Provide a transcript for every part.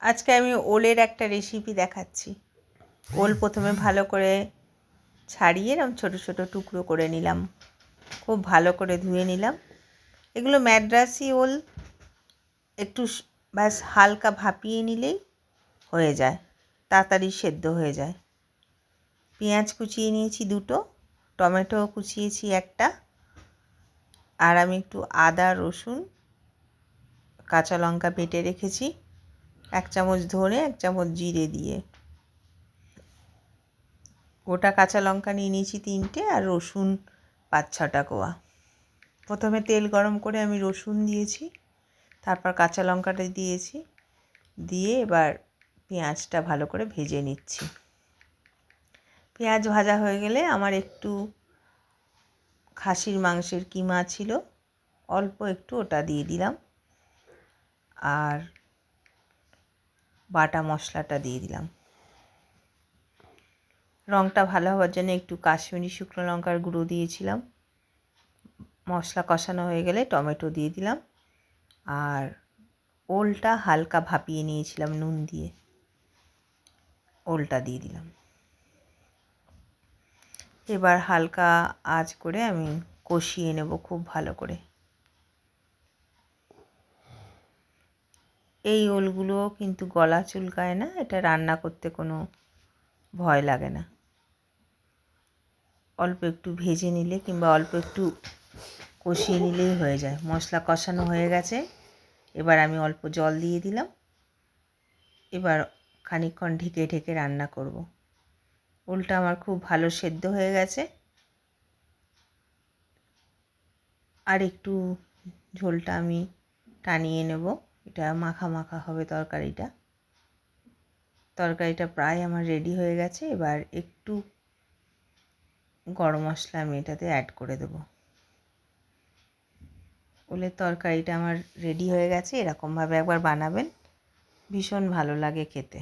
আজকে আমি ওলের একটা রেসিপি দেখাচ্ছি। ওল প্রথমে ভালো করে ছাড়িয়ে এরকম ছোটো ছোটো টুকরো করে নিলাম, খুব ভালো করে ধুয়ে নিলাম। এগুলো ম্যাড্রাসি ওল, একটু ব্যাস হালকা ভাপিয়ে নিলেই হয়ে যায়, তাড়াতাড়ি সেদ্ধ হয়ে যায়। পেঁয়াজ কুচিয়ে নিয়েছি দুটো, টমেটো কুচিয়েছি একটা, আর আমি একটু আদা রসুন কাঁচা লঙ্কা বেটে রেখেছি, 1 চামচ ধনে 1 চামচ জিরে দিয়ে। গোটা কাঁচা লঙ্কা নিয়ে নিয়েছি 3টে, আর রসুন 5-6টা কোয়া। প্রথমে তেল গরম করে আমি রসুন দিয়েছি, তারপর কাঁচা লঙ্কাটা দিয়েছি, দিয়ে এবার পেঁয়াজটা ভালো করে ভেজে নিচ্ছি। পেঁয়াজ ভাজা হয়ে গেলে আমার একটু খাসির মাংসের কিমা ছিল, অল্প একটু ওটা দিয়ে দিলাম, আর বাটা মশলাটা দিয়ে দিলাম। রঙটা ভালো হওয়ার জন্য একটু কাশ্মীরি শুকনো লঙ্কার গুঁড়ো দিয়েছিলাম। মশলা কষানো হয়ে গেলে টমেটো দিয়ে দিলাম, আর ওলটা হালকা ভাপিয়ে নিয়েছিলাম নুন দিয়ে, ওলটা দিয়ে দিলাম। এবার হালকা আঁচ করে আমি কষিয়ে নেব খুব ভালো করে। এই ওলগুলো কিন্তু গলা চুলকায় না, এটা রান্না করতে কোনো ভয় লাগে না। অল্প একটু ভেজে নিলে কিংবা অল্প একটু কষিয়ে নিলেই হয়ে যায়। মশলা কষানো হয়ে গেছে, এবার আমি অল্প জল দিয়ে দিলাম। এবার খানিকক্ষণ ঢেকে ঢেকে রান্না করব। ওলটা আমার খুব ভালো সেদ্ধ হয়ে গেছে, আর একটু ঝোলটা আমি টানিয়ে নেব। এটা মাখা মাখা হবে তরকারিটা প্রায় আমার রেডি হয়ে গেছে। এবার একটু গরম মশলা আমি এটাতে অ্যাড করে দেব। ওলের তরকারিটা আমার রেডি হয়ে গেছে, এরকমভাবে একবার বানাবেন, ভীষণ ভালো লাগে খেতে।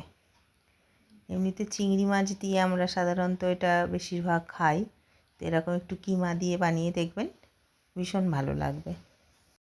এমনিতে চিংড়ি মাছ দিয়ে আমরা সাধারণত এটা বেশিরভাগ খাই, তো এরকম একটু কিমা দিয়ে বানিয়ে দেখবেন, ভীষণ ভালো লাগবে।